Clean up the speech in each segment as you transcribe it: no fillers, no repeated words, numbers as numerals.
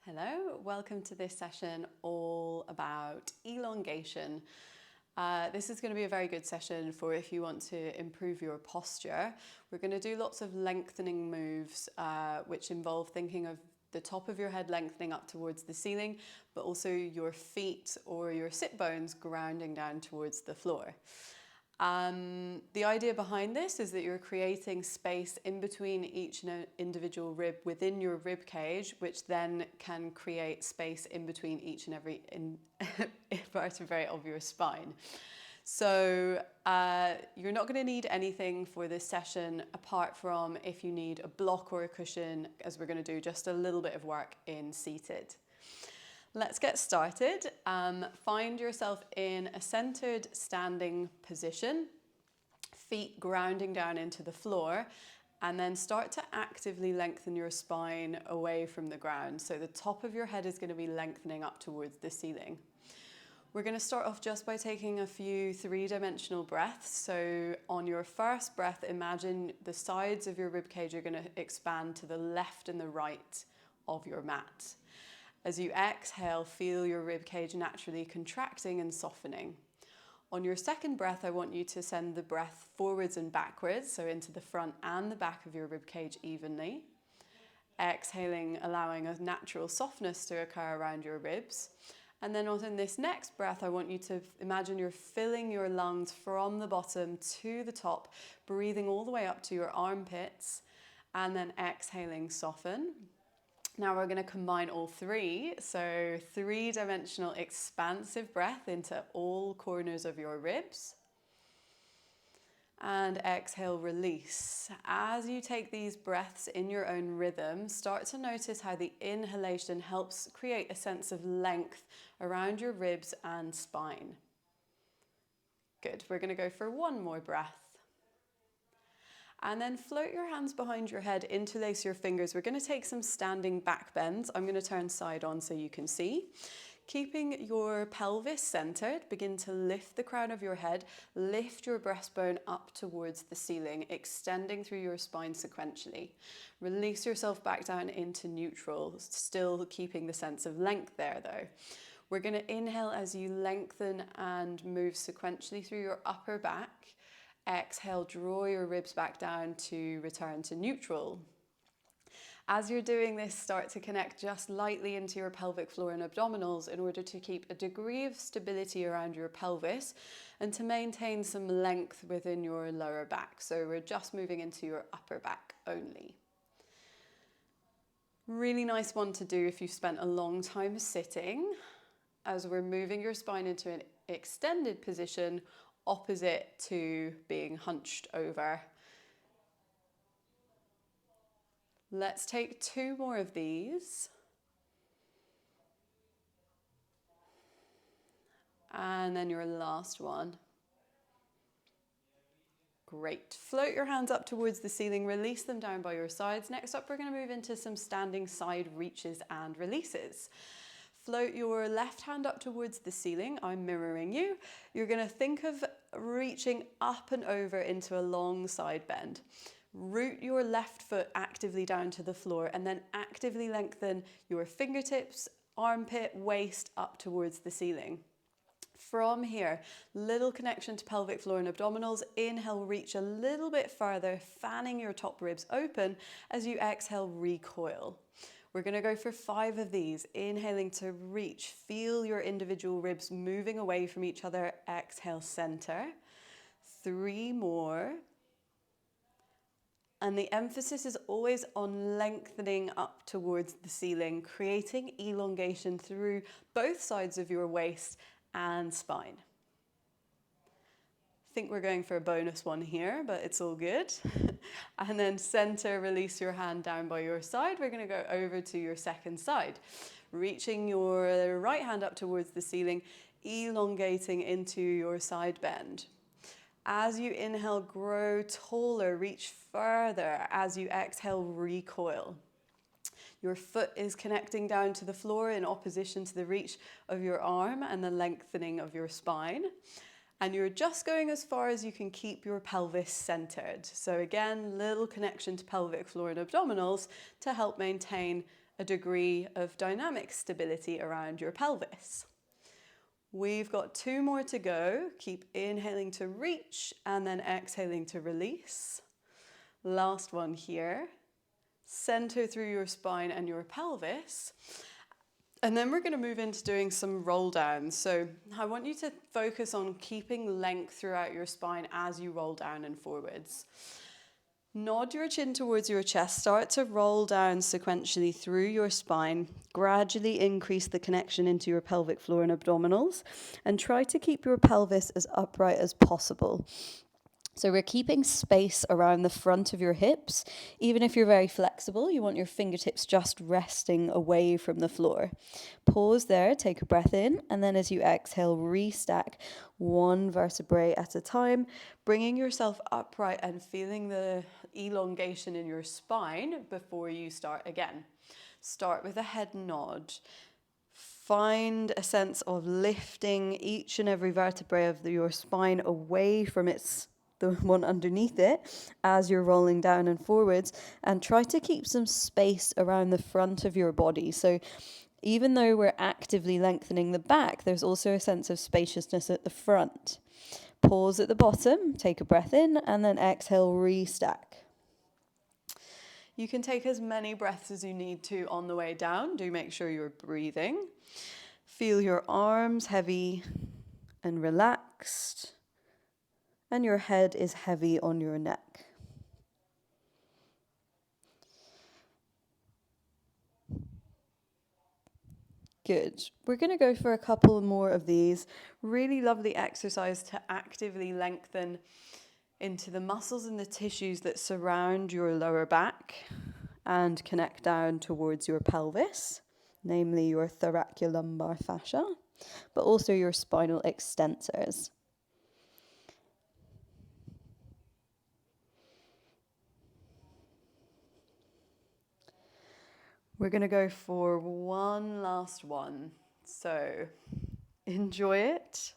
Hello, welcome to this session all about elongation. This is going to be a very good session for if you want to improve your posture. We're going to do lots of lengthening moves, which involve thinking of the top of your head lengthening up towards the ceiling, but also your feet or your sit bones grounding down towards the floor. The idea behind this is that you're creating space in between each individual rib within your rib cage, which then can create space in between each and every vertebrae of your spine. So you're not going to need anything for this session apart from if you need a block or a cushion, as we're going to do just a little bit of work in seated. Let's get started. Find yourself in a centered standing position, feet grounding down into the floor, and then start to actively lengthen your spine away from the ground. So the top of your head is going to be lengthening up towards the ceiling. We're going to start off just by taking a few three-dimensional breaths. So on your first breath, imagine the sides of your ribcage are going to expand to the left and the right of your mat. As you exhale, feel your ribcage naturally contracting and softening. On your second breath, I want you to send the breath forwards and backwards, so into the front and the back of your ribcage evenly. Exhaling, allowing a natural softness to occur around your ribs. And then on this next breath, I want you to imagine you're filling your lungs from the bottom to the top, breathing all the way up to your armpits, and then exhaling, soften. Now we're going to combine all three, so three-dimensional expansive breath into all corners of your ribs. And exhale, release. As you take these breaths in your own rhythm, start to notice how the inhalation helps create a sense of length around your ribs and spine. Good, we're going to go for one more breath. And then float your hands behind your head, interlace your fingers. We're going to take some standing back bends. I'm going to turn side on so you can see. Keeping your pelvis centered, begin to lift the crown of your head, lift your breastbone up towards the ceiling, extending through your spine sequentially. Release yourself back down into neutral, still keeping the sense of length there though. We're going to inhale as you lengthen and move sequentially through your upper back. Exhale, draw your ribs back down to return to neutral. As you're doing this, start to connect just lightly into your pelvic floor and abdominals in order to keep a degree of stability around your pelvis and to maintain some length within your lower back. So we're just moving into your upper back only. Really nice one to do if you've spent a long time sitting, as we're moving your spine into an extended position opposite to being hunched over. Let's take two more of these. And then your last one. Great. Float your hands up towards the ceiling, release them down by your sides. Next up, we're going to move into some standing side reaches and releases. Float your left hand up towards the ceiling. I'm mirroring you. You're going to think of reaching up and over into a long side bend. Root your left foot actively down to the floor and then actively lengthen your fingertips, armpit, waist up towards the ceiling. From here, little connection to pelvic floor and abdominals. Inhale, reach a little bit further, fanning your top ribs open. As you exhale, recoil. We're going to go for 5 of these. Inhaling to reach. Feel your individual ribs moving away from each other. Exhale, center. 3 more. And the emphasis is always on lengthening up towards the ceiling, creating elongation through both sides of your waist and spine. I think we're going for a bonus one here, but it's all good. And then center, release your hand down by your side. We're going to go over to your second side. Reaching your right hand up towards the ceiling, elongating into your side bend. As you inhale, grow taller, reach further. As you exhale, recoil. Your foot is connecting down to the floor in opposition to the reach of your arm and the lengthening of your spine. And you're just going as far as you can keep your pelvis centered. So again, little connection to pelvic floor and abdominals to help maintain a degree of dynamic stability around your pelvis. We've got 2 more to go. Keep inhaling to reach and then exhaling to release. Last one here. Center through your spine and your pelvis. And then we're going to move into doing some roll downs. So I want you to focus on keeping length throughout your spine as you roll down and forwards. Nod your chin towards your chest. Start to roll down sequentially through your spine. Gradually increase the connection into your pelvic floor and abdominals. And try to keep your pelvis as upright as possible. So we're keeping space around the front of your hips. Even if you're very flexible, you want your fingertips just resting away from the floor. Pause there, take a breath in, and then as you exhale, restack 1 vertebrae at a time, bringing yourself upright and feeling the elongation in your spine before you start again. Start with a head nod. Find a sense of lifting each and every vertebrae of your spine away from the one underneath it as you're rolling down and forwards, and try to keep some space around the front of your body. So even though we're actively lengthening the back, there's also a sense of spaciousness at the front. Pause at the bottom, take a breath in, and then exhale, restack. You can take as many breaths as you need to on the way down. Do make sure you're breathing. Feel your arms heavy and relaxed, and your head is heavy on your neck. Good. We're going to go for a couple more of these. Really lovely exercise to actively lengthen into the muscles and the tissues that surround your lower back and connect down towards your pelvis, namely your thoracolumbar fascia, but also your spinal extensors. We're going to go for one last one. So enjoy it.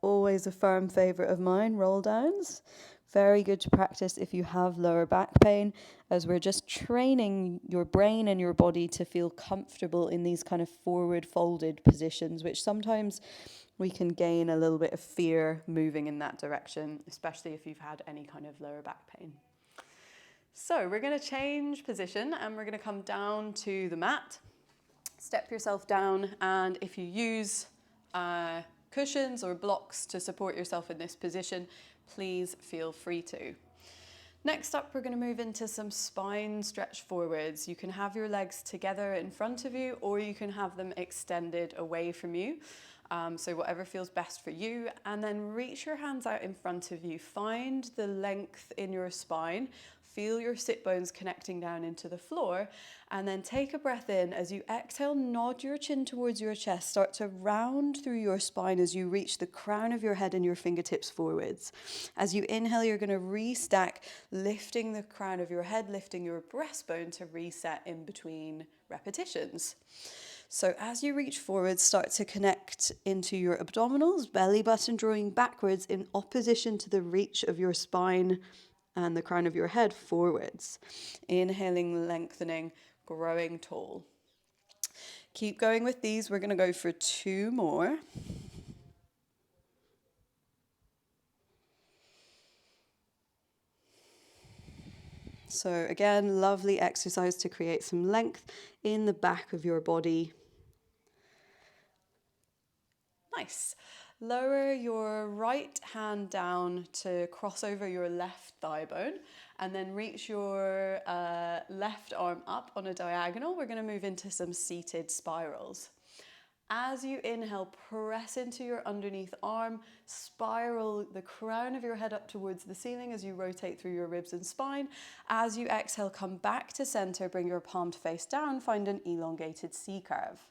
Always a firm favourite of mine, roll downs. Very good to practice if you have lower back pain, as we're just training your brain and your body to feel comfortable in these kind of forward folded positions, which sometimes we can gain a little bit of fear moving in that direction, especially if you've had any kind of lower back pain. So we're going to change position and we're going to come down to the mat. Step yourself down, and if you use cushions or blocks to support yourself in this position, please feel free to. Next up, we're going to move into some spine stretch forwards. You can have your legs together in front of you, or you can have them extended away from you. So whatever feels best for you, and then reach your hands out in front of you. Find the length in your spine. Feel your sit bones connecting down into the floor, and then take a breath in. As you exhale, nod your chin towards your chest. Start to round through your spine as you reach the crown of your head and your fingertips forwards. As you inhale, you're going to restack, lifting the crown of your head, lifting your breastbone to reset in between repetitions. So as you reach forward, start to connect into your abdominals, belly button drawing backwards in opposition to the reach of your spine and the crown of your head forwards. Inhaling, lengthening, growing tall. Keep going with these. We're going to go for 2 more. So again, lovely exercise to create some length in the back of your body. Nice. Lower your right hand down to cross over your left thigh bone, and then reach your left arm up on a diagonal. We're going to move into some seated spirals. As you inhale, press into your underneath arm, spiral the crown of your head up towards the ceiling as you rotate through your ribs and spine. As you exhale, come back to center, bring your palm to face down, find an elongated C-curve.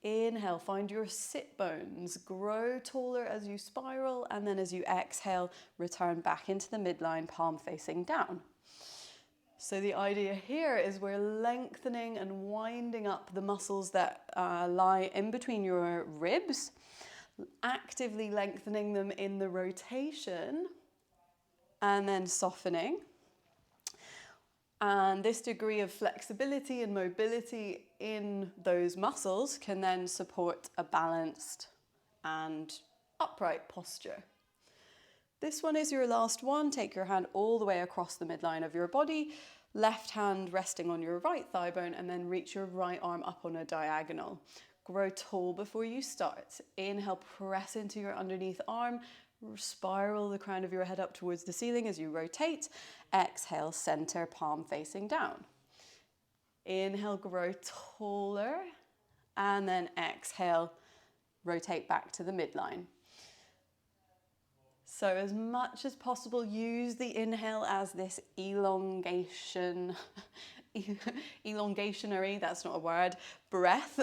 Inhale, find your sit bones, grow taller as you spiral, and then as you exhale, return back into the midline, palm facing down. So the idea here is we're lengthening and winding up the muscles that lie in between your ribs, actively lengthening them in the rotation, and then softening. And this degree of flexibility and mobility in those muscles can then support a balanced and upright posture. This one is your last one. Take your hand all the way across the midline of your body, left hand resting on your right thigh bone, and then reach your right arm up on a diagonal. Grow tall before you start. Inhale, press into your underneath arm, spiral the crown of your head up towards the ceiling as you rotate. Exhale, center, palm facing down. Inhale, grow taller, and then exhale, rotate back to the midline. So as much as possible, use the inhale as this elongationary, that's not a word, breath.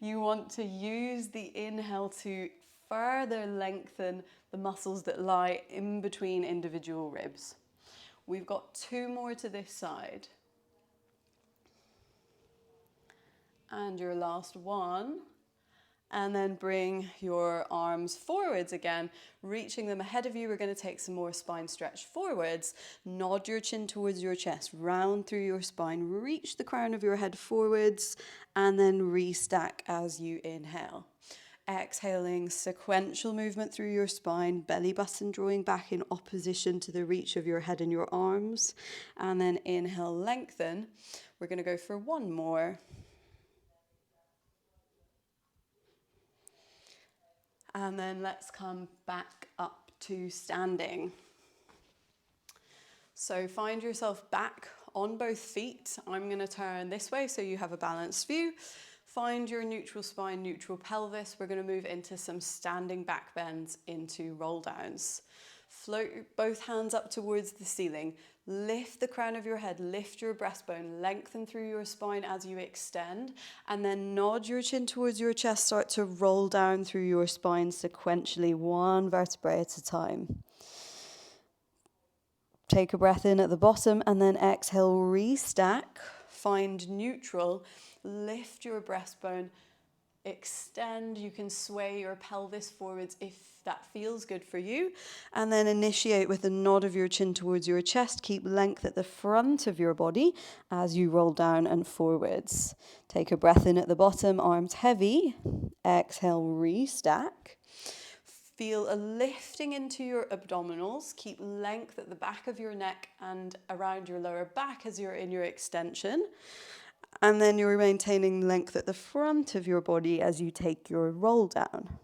You want to use the inhale to further lengthen the muscles that lie in between individual ribs. We've got 2 more to this side. And your last one. And then bring your arms forwards again, reaching them ahead of you. We're going to take some more spine stretch forwards. Nod your chin towards your chest, round through your spine, reach the crown of your head forwards, and then restack as you inhale. Exhaling, sequential movement through your spine, belly button drawing back in opposition to the reach of your head and your arms. And then inhale, lengthen. We're going to go for 1 more. And then let's come back up to standing. So find yourself back on both feet. I'm going to turn this way so you have a balanced view. Find your neutral spine, neutral pelvis. We're going to move into some standing back bends into roll downs. Float both hands up towards the ceiling. Lift the crown of your head, lift your breastbone, lengthen through your spine as you extend, and then nod your chin towards your chest. Start to roll down through your spine sequentially, 1 vertebrae at a time. Take a breath in at the bottom and then exhale, restack. Find neutral, lift your breastbone, extend. You can sway your pelvis forwards if that feels good for you. And then initiate with a nod of your chin towards your chest. Keep length at the front of your body as you roll down and forwards. Take a breath in at the bottom, arms heavy. Exhale, restack. Feel a lifting into your abdominals. Keep length at the back of your neck and around your lower back as you're in your extension. And then you're maintaining length at the front of your body as you take your roll down.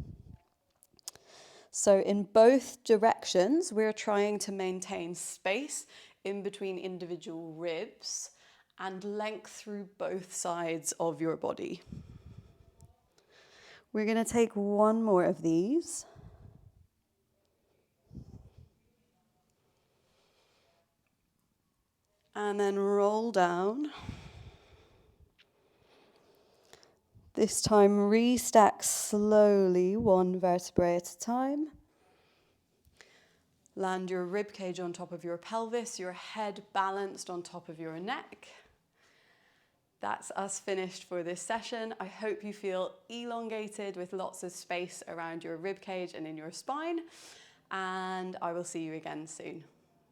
So in both directions, we're trying to maintain space in between individual ribs and length through both sides of your body. We're going to take 1 more of these. And then roll down. This time, restack slowly, 1 vertebrae at a time. Land your rib cage on top of your pelvis, your head balanced on top of your neck. That's us finished for this session. I hope you feel elongated with lots of space around your rib cage and in your spine. And I will see you again soon.